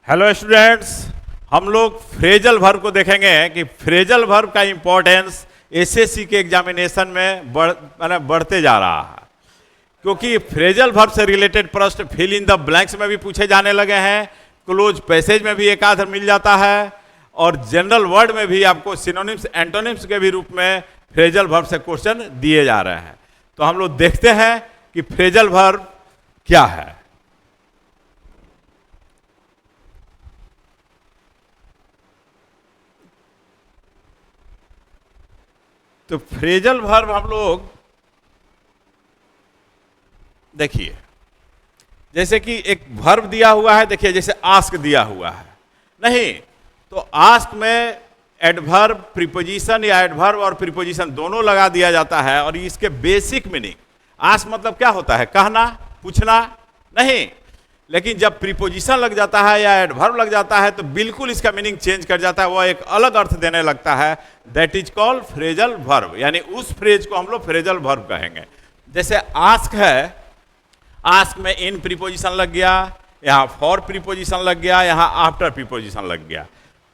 Hello students, हम लोग phrasal verb को देखेंगे कि फ्रेजल वर्ब का इंपॉर्टेंस एसएससी के एग्जामिनेशन में बढ़ते जा रहा है, क्योंकि फ्रेजल वर्ब से रिलेटेड प्रश्न फिल इन द ब्लैंक्स में भी पूछे जाने लगे हैं, क्लोज पैसेज में भी एक आध मिल जाता है, और जनरल वर्ड में भी आपको सिनोनिम्स एंटोनिम्स के भी रूप में फ्रेजल वर्ब से क्वेश्चन दिए जा रहे हैं। तो हम लोग देखते हैं कि फ्रेजल वर्ब क्या है। तो फ्रेजल वर्ब हम लोग देखिए, जैसे कि एक वर्ब दिया हुआ है, देखिए जैसे आस्क दिया हुआ है, नहीं तो आस्क में एडवर्ब प्रीपोजिशन या एडवर्ब और प्रीपोजिशन दोनों लगा दिया जाता है। और इसके बेसिक मीनिंग, आस्क मतलब क्या होता है? कहना, पूछना, नहीं, लेकिन जब प्रीपोजिशन लग जाता है या एडवर्ब लग जाता है तो बिल्कुल इसका मीनिंग चेंज कर जाता है, वह एक अलग अर्थ देने लगता है। That is called phrasal verb, यानी उस फ्रेज को हम लोग फ्रेजल वर्ब कहेंगे। जैसे आस्क है, आस्क में इन प्रीपोजिशन लग गया, यहाँ फॉर प्रीपोजिशन लग गया, यहाँ आफ्टर प्रीपोजिशन लग गया,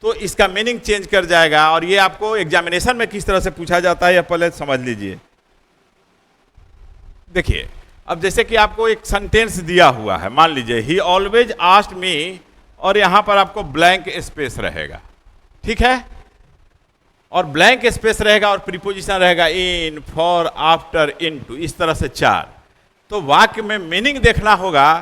तो इसका मीनिंग चेंज कर जाएगा। और ये आपको एग्जामिनेशन में किस तरह से पूछा जाता है यह पहले समझ लीजिए। देखिए, अब जैसे कि आपको एक सेंटेंस दिया हुआ है, मान लीजिए ही ऑलवेज आस्क्ड मी, और यहां पर आपको ब्लैंक स्पेस रहेगा, ठीक है, और ब्लैंक स्पेस रहेगा और प्रीपोजिशन रहेगा इन, फॉर, आफ्टर, इनटू, इस तरह से 4। तो वाक्य में मीनिंग देखना होगा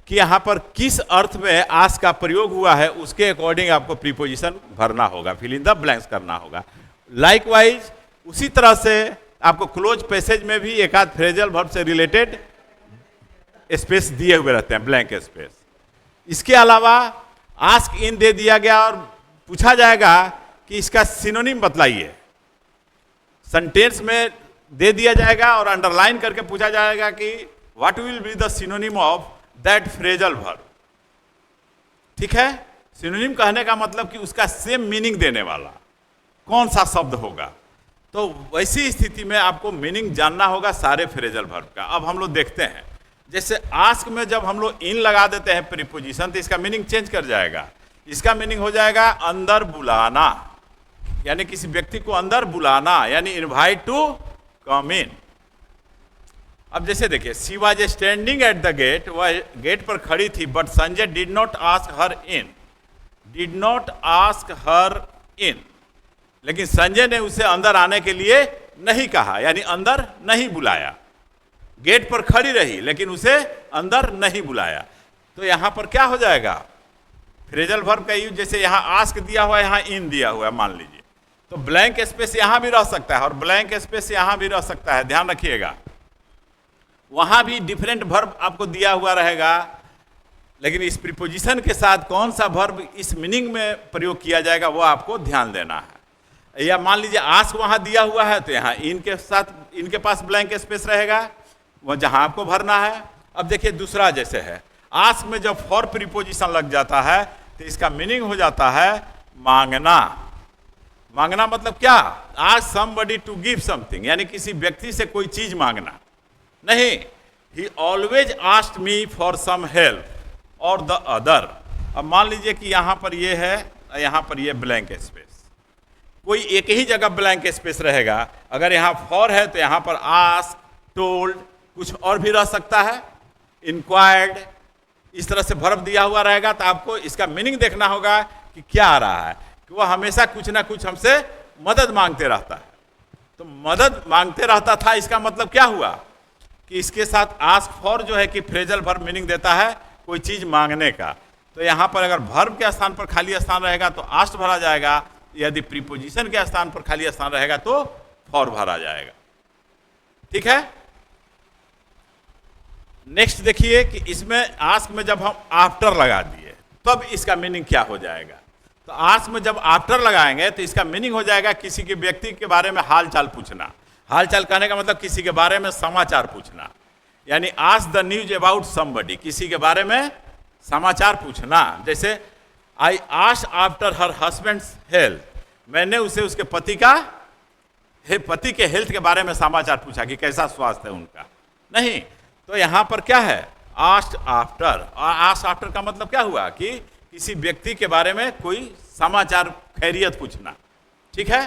कि यहां पर किस अर्थ में आस्क का प्रयोग हुआ है, उसके अकॉर्डिंग आपको प्रीपोजिशन भरना होगा, फिल इन द ब्लैंक्स करना होगा। लाइकवाइज उसी तरह से आपको क्लोज पैसेज में भी एक आध फ्रेजल वर्ब से रिलेटेड स्पेस दिए हुए रहते हैं, ब्लैंक स्पेस। इसके अलावा आस्क इन दे दिया गया और पूछा जाएगा कि इसका सिनोनिम बतलाइए। सेंटेंस में दे दिया जाएगा और अंडरलाइन करके पूछा जाएगा कि what will be the synonym of that phrasal verb, ठीक है। सिनोनिम कहने का मतलब कि उसका सेम मीनिंग देने वाला कौन सा शब्द होगा। तो वैसी स्थिति में आपको मीनिंग जानना होगा सारे फ्रेजल वर्ब का। अब हम लोग देखते हैं, जैसे आस्क में जब हम लोग इन लगा देते हैं प्रीपोजिशन, तो इसका मीनिंग चेंज कर जाएगा। इसका मीनिंग हो जाएगा अंदर बुलाना, यानी किसी व्यक्ति को अंदर बुलाना, यानी इनवाइट टू कम इन। अब जैसे देखिए, she was standing at the gate, वह गेट पर खड़ी थी, but Sanjay did not ask her in, did not ask her in, लेकिन संजय ने उसे अंदर आने के लिए नहीं कहा, यानी अंदर नहीं बुलाया। गेट पर खड़ी रही लेकिन उसे अंदर नहीं बुलाया। तो यहां पर क्या हो जाएगा? फ्रेजल वर्ब का यूज, जैसे यहां आस्क दिया हुआ है, यहां इन दिया हुआ है मान लीजिए, तो ब्लैंक स्पेस यहां भी रह सकता है और ब्लैंक स्पेस यहां भी रह सकता है, ध्यान रखिएगा। वहां भी डिफरेंट वर्ब आपको दिया हुआ रहेगा, लेकिन इस प्रीपोजिशन के साथ कौन सा वर्ब इस मीनिंग में प्रयोग किया जाएगा वो आपको ध्यान देना है। या मान लीजिए आस्क वहां दिया हुआ है तो यहाँ इनके साथ, इनके पास ब्लैंक स्पेस रहेगा, वह जहां आपको भरना है। अब देखिए दूसरा जैसे है, आस्क में जब फॉर प्रीपोजिशन लग जाता है तो इसका मीनिंग हो जाता है मांगना। मांगना मतलब क्या? Ask somebody to give something, यानी किसी व्यक्ति से कोई चीज मांगना। नहीं, he always asked me for some help और द अदर। अब मान लीजिए कि यहां पर ये है, यहां पर ये ब्लैंक स्पेस, कोई एक ही जगह ब्लैंक स्पेस रहेगा। अगर यहां फॉर है तो यहां पर आस्क, टोल्ड, कुछ और भी रह सकता है, इंक्वायर्ड, इस तरह से वर्ब दिया हुआ रहेगा। तो आपको इसका मीनिंग देखना होगा कि क्या आ रहा है, कि वह हमेशा कुछ ना कुछ हमसे मदद मांगते रहता है। तो मदद मांगते रहता था, इसका मतलब क्या हुआ कि इसके साथ आस्क फॉर जो है कि फ्रेजल वर्ब मीनिंग देता है कोई चीज मांगने का। तो यहां पर अगर वर्ब के स्थान पर खाली स्थान रहेगा तो आस्क भरा जाएगा, यदि प्रीपोजिशन के स्थान पर खाली स्थान रहेगा तो फॉर भरा जाएगा, ठीक है। नेक्स्ट देखिए कि इसमें आस्क में जब हम आफ्टर लगा दिए तब इसका मीनिंग क्या हो जाएगा। तो आस्क में जब आफ्टर लगाएंगे तो इसका मीनिंग हो जाएगा किसी के व्यक्ति के बारे में हाल चाल पूछना। हाल चाल कहने का मतलब किसी के बारे में समाचार पूछना, यानी ask the news about somebody, किसी के बारे में समाचार पूछना। जैसे I asked after her husband's health, मैंने उसे उसके पति के हेल्थ के बारे में समाचार पूछा कि कैसा स्वास्थ्य है उनका। नहीं, तो यहां पर क्या है? आस्क्ड आफ्टर, और आस्क्ड आफ्टर का मतलब क्या हुआ कि किसी व्यक्ति के बारे में कोई समाचार खैरियत पूछना, ठीक है।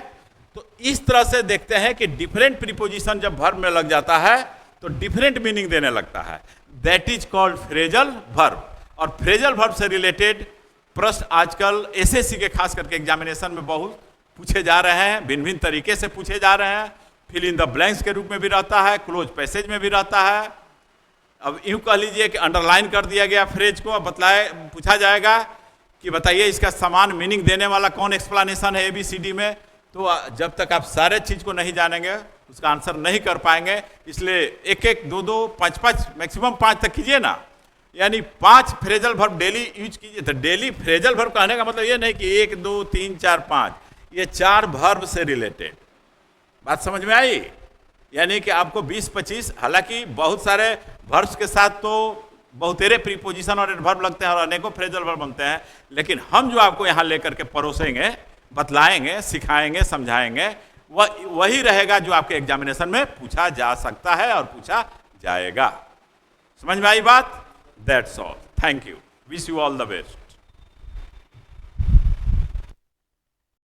तो इस तरह से देखते हैं कि डिफरेंट प्रीपोजिशन जब वर्ब में लग जाता है तो डिफरेंट मीनिंग देने लगता है, that is called phrasal verb. और फ्रेजल वर्ब से रिलेटेड प्रश्न आजकल एसएससी के खास करके एग्जामिनेशन में बहुत पूछे जा रहे हैं, भिन्न भिन्न तरीके से पूछे जा रहे हैं। फिल इन द ब्लैंक्स के रूप में भी रहता है, क्लोज पैसेज में भी रहता है। अब यूं कह लीजिए कि अंडरलाइन कर दिया गया फ्रेज को, अब पूछा जाएगा कि बताइए इसका समान मीनिंग देने वाला कौन एक्सप्लेनेशन है ABCD में। तो जब तक आप सारे चीज को नहीं जानेंगे उसका आंसर नहीं कर पाएंगे। इसलिए एक एक, दो दो, पाँच पाँच, मैक्सिमम 5 तक कीजिए ना, यानी 5 फ्रेजल वर्ब डेली यूज कीजिए। तो डेली फ्रेजल वर्ब कहने का मतलब ये नहीं कि 1 2 3 4 5, ये 4 वर्ब से रिलेटेड। बात समझ में आई? यानी कि आपको 20-25, हालांकि बहुत सारे वर्ब्स के साथ तो बहुतेरे प्रीपोजिशन और एडवर्ब लगते हैं और अनेकों फ्रेजल वर्ब बनते हैं, लेकिन हम जो आपको यहाँ लेकर के परोसेंगे, बतलाएंगे, सिखाएंगे, समझाएंगे, वही रहेगा जो आपके एग्जामिनेशन में पूछा जा सकता है और पूछा जाएगा। समझ में आई बात? That's all. Thank you. Wish you all the best.